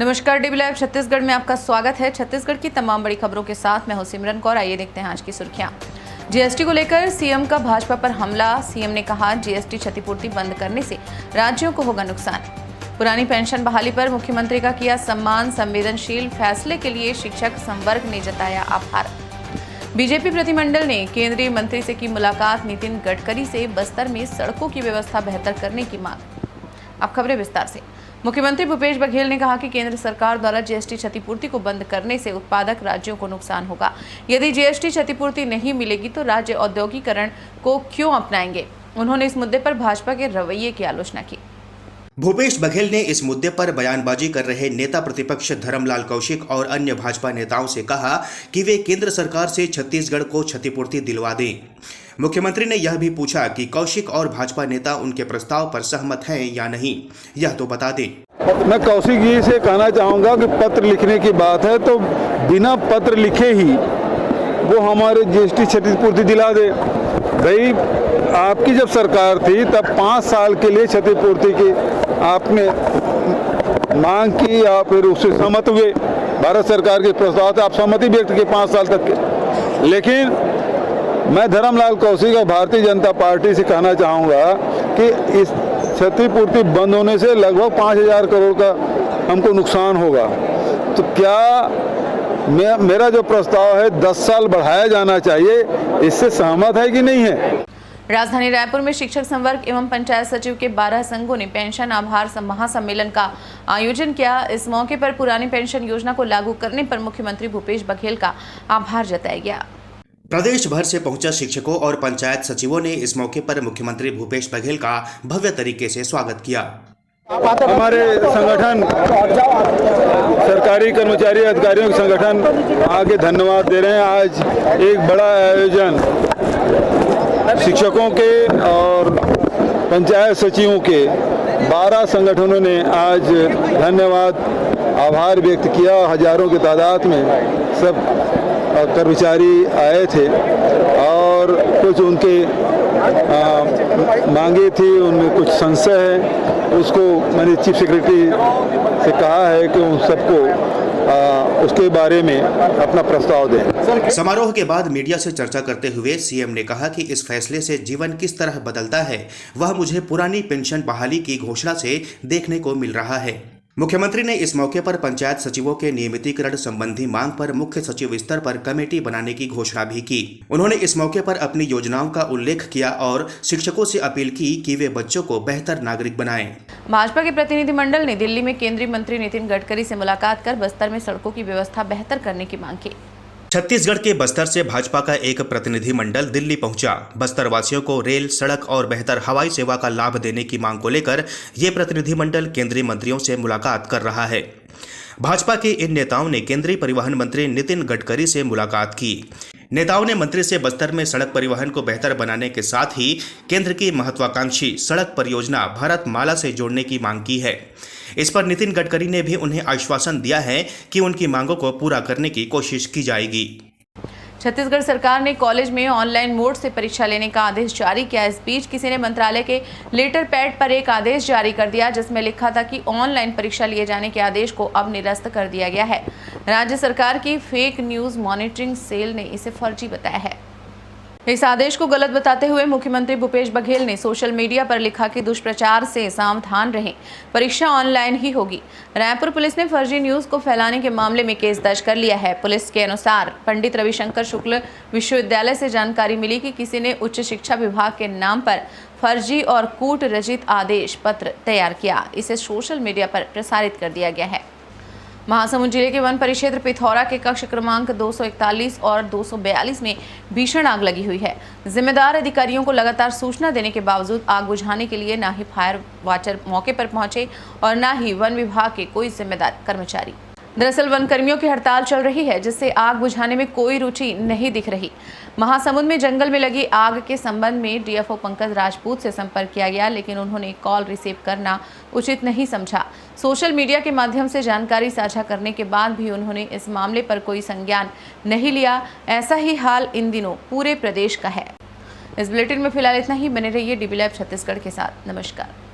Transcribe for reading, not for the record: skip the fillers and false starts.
नमस्कार, dB live Chhattisgarh में आपका स्वागत है। छत्तीसगढ़ की तमाम बड़ी खबरों के साथ मैं हूं सिमरन कौर। आइए देखते हैं आज की सुर्खियां। जीएसटी को लेकर सीएम का भाजपा पर हमला। सीएम ने कहा, जीएसटी क्षतिपूर्ति बंद करने से राज्यों को होगा नुकसान। पुरानी पेंशन बहाली पर मुख्यमंत्री का किया सम्मान। संवेदनशील फैसले के लिए शिक्षक संवर्ग ने जताया आभार। बीजेपी प्रतिनिधिमंडल ने केंद्रीय मंत्री से की मुलाकात। नितिन गडकरी से बस्तर में सड़कों की व्यवस्था बेहतर करने की मांग। अब खबरें विस्तार से। मुख्यमंत्री भूपेश बघेल ने कहा कि केंद्र सरकार द्वारा जीएसटी क्षतिपूर्ति को बंद करने से उत्पादक राज्यों को नुकसान होगा। यदि जीएसटी क्षतिपूर्ति नहीं मिलेगी तो राज्य औद्योगिकरण को क्यों अपनाएंगे। उन्होंने इस मुद्दे पर भाजपा के रवैये की आलोचना की। भूपेश बघेल ने इस मुद्दे पर बयानबाजी कर रहे नेता प्रतिपक्ष धर्मलाल कौशिक और अन्य भाजपा नेताओं से कहा कि वे केंद्र सरकार से छत्तीसगढ़ को क्षतिपूर्ति दिलवा दें। मुख्यमंत्री ने यह भी पूछा कि कौशिक और भाजपा नेता उनके प्रस्ताव पर सहमत हैं या नहीं, यह तो बता दें। मैं कौशिक जी से कहना चाहूँगा कि पत्र लिखने की बात है तो बिना पत्र लिखे ही वो हमारे जीएसटी क्षतिपूर्ति दिला दे। भाई, आपकी जब सरकार थी तब 5 साल के लिए क्षतिपूर्ति की आपने मांग की या फिर उससे सहमत हुए। भारत सरकार के प्रस्ताव से आप सहमति व्यक्त की 5 साल तक के। लेकिन मैं धर्मलाल कौशिक और भारतीय जनता पार्टी से कहना चाहूँगा कि इस क्षतिपूर्ति बंद होने से लगभग 5,000 करोड़ का हमको नुकसान होगा। तो क्या मेरा जो प्रस्ताव है 10 साल बढ़ाया जाना चाहिए, इससे सहमत है कि नहीं है। राजधानी रायपुर में शिक्षक संवर्ग एवं पंचायत सचिव के 12 संघों ने पेंशन आभार महासम्मेलन का आयोजन किया। इस मौके पर पुरानी पेंशन योजना को लागू करने पर मुख्यमंत्री भूपेश बघेल का आभार जताया गया। प्रदेश भर से पहुंचा शिक्षकों और पंचायत सचिवों ने इस मौके पर मुख्यमंत्री भूपेश बघेल का भव्य तरीके से स्वागत किया। हमारे संगठन सरकारी कर्मचारी अधिकारियों के संगठन आगे धन्यवाद दे रहे हैं। आज एक बड़ा आयोजन शिक्षकों के और पंचायत सचिवों के 12 संगठनों ने आज धन्यवाद आभार व्यक्त किया। हजारों की तादाद में सब कर्मचारी आए थे और कुछ उनके मांगे थी, उनमें कुछ संशय है, उसको मैंने चीफ सेक्रेटरी से कहा है कि उन सबको उसके बारे में अपना प्रस्ताव दें। समारोह के बाद मीडिया से चर्चा करते हुए सीएम ने कहा कि इस फैसले से जीवन किस तरह बदलता है वह मुझे पुरानी पेंशन बहाली की घोषणा से देखने को मिल रहा है। मुख्यमंत्री ने इस मौके पर पंचायत सचिवों के नियमितीकरण संबंधी मांग पर मुख्य सचिव स्तर पर कमेटी बनाने की घोषणा भी की। उन्होंने इस मौके पर अपनी योजनाओं का उल्लेख किया और शिक्षकों से अपील की कि वे बच्चों को बेहतर नागरिक बनाएं। भाजपा के प्रतिनिधिमंडल ने दिल्ली में केंद्रीय मंत्री नितिन गडकरी से मुलाकात कर बस्तर में सड़कों की व्यवस्था बेहतर करने की मांग की। छत्तीसगढ़ के बस्तर से भाजपा का एक प्रतिनिधिमंडल दिल्ली पहुंचा। बस्तर वासियों को रेल, सड़क और बेहतर हवाई सेवा का लाभ देने की मांग को लेकर ये प्रतिनिधिमंडल केंद्रीय मंत्रियों से मुलाकात कर रहा है। भाजपा के इन नेताओं ने केंद्रीय परिवहन मंत्री नितिन गडकरी से मुलाकात की। नेताओं ने मंत्री से बस्तर में सड़क परिवहन को बेहतर बनाने के साथ ही केंद्र की महत्वाकांक्षी सड़क परियोजना भारतमाला से जोड़ने की मांग की है। इस पर नितिन गडकरी ने भी उन्हें आश्वासन दिया है कि उनकी मांगों को पूरा करने की कोशिश की जाएगी। छत्तीसगढ़ सरकार ने कॉलेज में ऑनलाइन मोड से परीक्षा लेने का आदेश जारी किया। इस बीच किसी ने मंत्रालय के लेटर पैड पर एक आदेश जारी कर दिया जिसमें लिखा था कि ऑनलाइन परीक्षा लिए जाने के आदेश को अब निरस्त कर दिया गया है। राज्य सरकार की फेक न्यूज मॉनिटरिंग सेल ने इसे फर्जी बताया है। इस आदेश को गलत बताते हुए मुख्यमंत्री भूपेश बघेल ने सोशल मीडिया पर लिखा कि दुष्प्रचार से सावधान रहें, परीक्षा ऑनलाइन ही होगी। रायपुर पुलिस ने फर्जी न्यूज को फैलाने के मामले में केस दर्ज कर लिया है। पुलिस के अनुसार पंडित रविशंकर शुक्ल विश्वविद्यालय से जानकारी मिली कि किसी ने उच्च शिक्षा विभाग के नाम पर फर्जी और कूट रचित आदेश पत्र तैयार किया। इसे सोशल मीडिया पर प्रसारित कर दिया गया है। महासमुंद जिले के वन परिक्षेत्र पिथौरा के कक्ष क्रमांक 241 और 242 में भीषण आग लगी हुई है। जिम्मेदार अधिकारियों को लगातार सूचना देने के बावजूद आग बुझाने के लिए न ही फायर वाचर मौके पर पहुंचे और न ही वन विभाग के कोई जिम्मेदार कर्मचारी। दरअसल वन कर्मियों की हड़ताल चल रही है जिससे आग बुझाने में कोई रुचि नहीं दिख रही। महासमुंद में जंगल में लगी आग के संबंध में डीएफओ पंकज राजपूत से संपर्क किया गया लेकिन उन्होंने कॉल रिसीव करना उचित नहीं समझा। सोशल मीडिया के माध्यम से जानकारी साझा करने के बाद भी उन्होंने इस मामले पर कोई संज्ञान नहीं लिया। ऐसा ही हाल इन दिनों पूरे प्रदेश का है। इस बुलेटिन में फिलहाल इतना ही। बने रहिए डीबी लाइव छत्तीसगढ़ के साथ। नमस्कार।